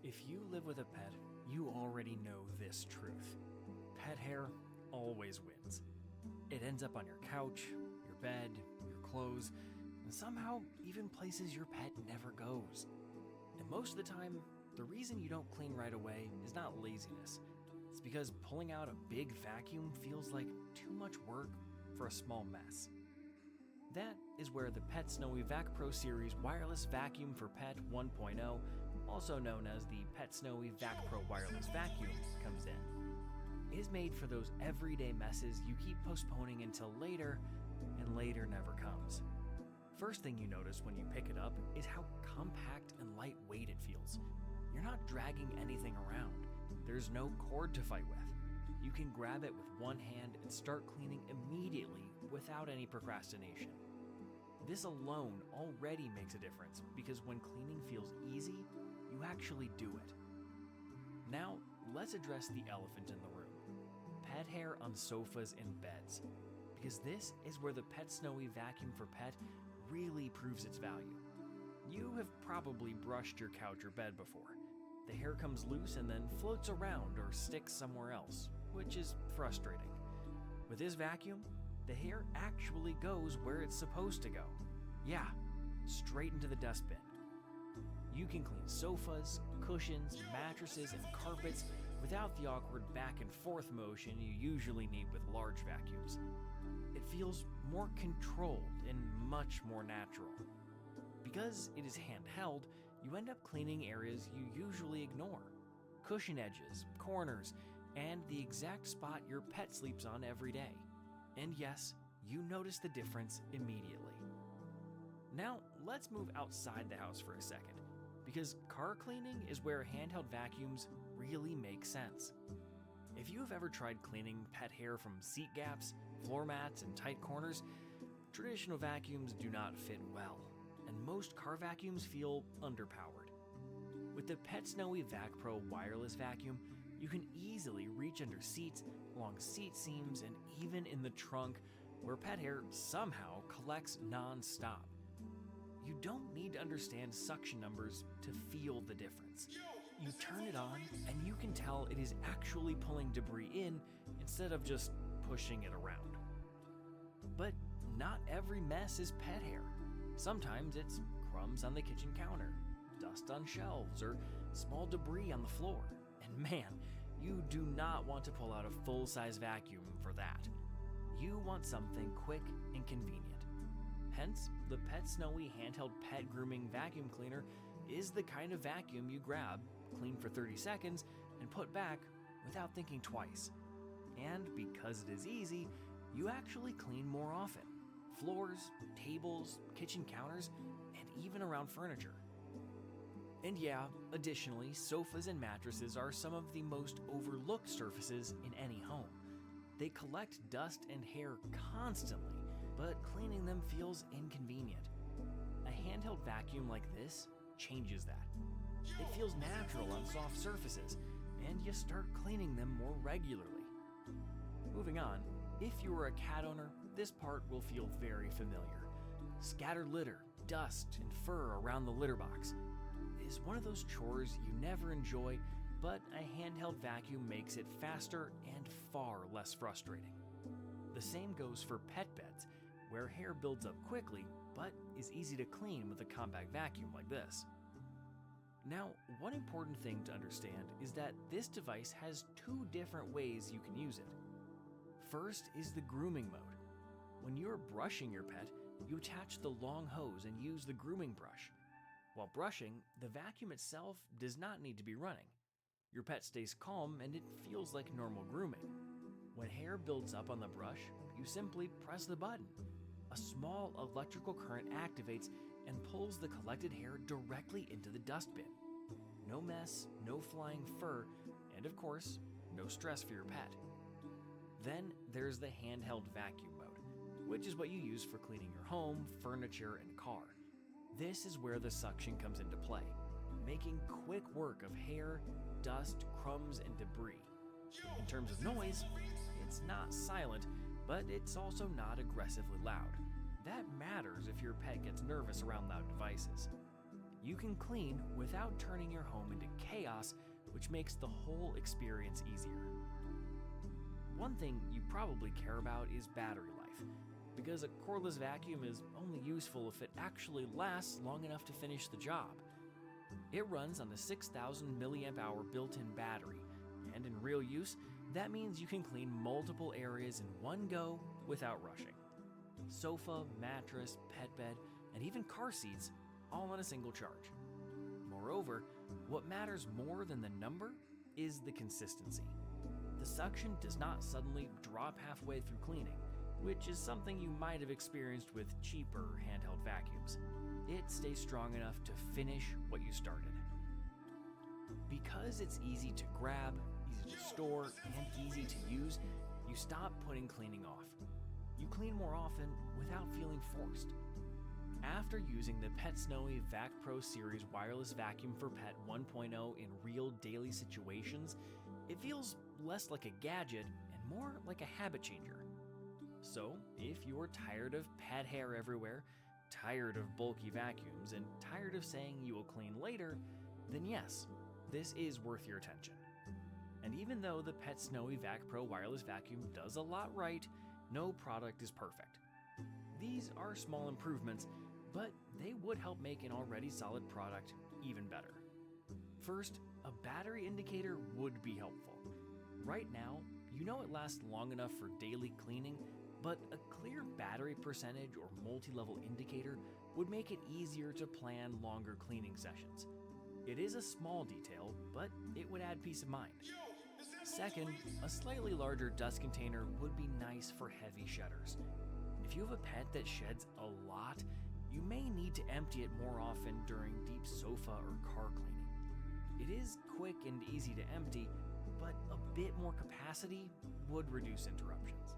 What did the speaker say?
If you live with a pet, you already know this truth. Pet hair always wins. It ends up on your couch, your bed, your clothes, and somehow even places your pet never goes. And most of the time, the reason you don't clean right away is not laziness. It's because pulling out a big vacuum feels like too much work for a small mess. That is where the Pet Snowy VacPro Series Wireless Vacuum for Pet 1.0, also known as the Pet Snowy VacPro Wireless Vacuum, comes in. It is made for those everyday messes you keep postponing until later, and later never comes. First thing you notice when you pick it up is how compact and lightweight it feels. You're not dragging anything around. There's no cord to fight with. You can grab it with one hand and start cleaning immediately without any procrastination. This alone already makes a difference because when cleaning feels easy, you actually do it. Now, let's address the elephant in the room. Pet hair on sofas and beds. Because this is where the Pet Snowy Vacuum for Pet really proves its value. You have probably brushed your couch or bed before. The hair comes loose and then floats around or sticks somewhere else, which is frustrating. With this vacuum, the hair actually goes where it's supposed to go. Yeah, straight into the dustbin. You can clean sofas, cushions, mattresses, and carpets without the awkward back and forth motion you usually need with large vacuums. It feels more controlled and much more natural. Because it is handheld, you end up cleaning areas you usually ignore. Cushion edges, corners, and the exact spot your pet sleeps on every day. And yes, you notice the difference immediately. Now, let's move outside the house for a second, because car cleaning is where handheld vacuums really make sense. If you have ever tried cleaning pet hair from seat gaps, floor mats, and tight corners, traditional vacuums do not fit well, and most car vacuums feel underpowered. With the Pet Snowy VacPro wireless vacuum, you can easily reach under seats, along seat seams, and even in the trunk, where pet hair somehow collects non-stop. You don't need to understand suction numbers to feel the difference. You turn it on, and you can tell it is actually pulling debris in instead of just pushing it around. But not every mess is pet hair. Sometimes it's crumbs on the kitchen counter, dust on shelves, or small debris on the floor. And man, you do not want to pull out a full-size vacuum for that. You want something quick and convenient. Hence, the Pet Snowy handheld pet grooming vacuum cleaner is the kind of vacuum you grab, clean for 30 seconds, and put back without thinking twice. And because it is easy, you actually clean more often. Floors, tables, kitchen counters, and even around furniture. And yeah, additionally, sofas and mattresses are some of the most overlooked surfaces in any home. They collect dust and hair constantly, but cleaning them feels inconvenient. A handheld vacuum like this changes that. It feels natural on soft surfaces, and you start cleaning them more regularly. Moving on, if you are a cat owner, this part will feel very familiar. Scattered litter, dust, and fur around the litter box is one of those chores you never enjoy, but a handheld vacuum makes it faster and far less frustrating. The same goes for pet beds, where hair builds up quickly, but is easy to clean with a compact vacuum like this. Now, one important thing to understand is that this device has two different ways you can use it. First is the grooming mode. When you're brushing your pet, you attach the long hose and use the grooming brush. While brushing, the vacuum itself does not need to be running. Your pet stays calm and it feels like normal grooming. When hair builds up on the brush, you simply press the button. A small electrical current activates and pulls the collected hair directly into the dustbin. No mess, no flying fur, and of course, no stress for your pet. Then there's the handheld vacuum mode, which is what you use for cleaning your home, furniture, and car. This is where the suction comes into play, making quick work of hair, dust, crumbs, and debris. In terms of noise, it's not silent, but it's also not aggressively loud. That matters if your pet gets nervous around loud devices. you can clean without turning your home into chaos, which makes the whole experience easier. One thing you probably care about is battery life, because a cordless vacuum is only useful if it actually lasts long enough to finish the job. It runs on a 6,000 milliamp hour built-in battery, and in real use, that means you can clean multiple areas in one go without rushing. Sofa, mattress, pet bed, and even car seats, all on a single charge. Moreover, what matters more than the number is the consistency. The suction does not suddenly drop halfway through cleaning, which is something you might have experienced with cheaper handheld vacuums. It stays strong enough to finish what you started. Because it's easy to grab, easy to store, and easy to use, you stop putting cleaning off. You clean more often without feeling forced. After using the Pet Snowy VacPro Series wireless vacuum for Pet 1.0 in real daily situations, it feels less like a gadget and more like a habit changer. So, if you're tired of pet hair everywhere, tired of bulky vacuums, and tired of saying you will clean later, then yes, this is worth your attention. And even though the Pet Snowy VacPro wireless vacuum does a lot right, no product is perfect. These are small improvements, but they would help make an already solid product even better. First, a battery indicator would be helpful. Right now, you know it lasts long enough for daily cleaning, but a clear battery percentage or multi-level indicator would make it easier to plan longer cleaning sessions. It is a small detail, but it would add peace of mind. Second, a slightly larger dust container would be nice for heavy shedders. If you have a pet that sheds a lot, you may need to empty it more often during deep sofa or car cleaning. It is quick and easy to empty, but a bit more capacity would reduce interruptions.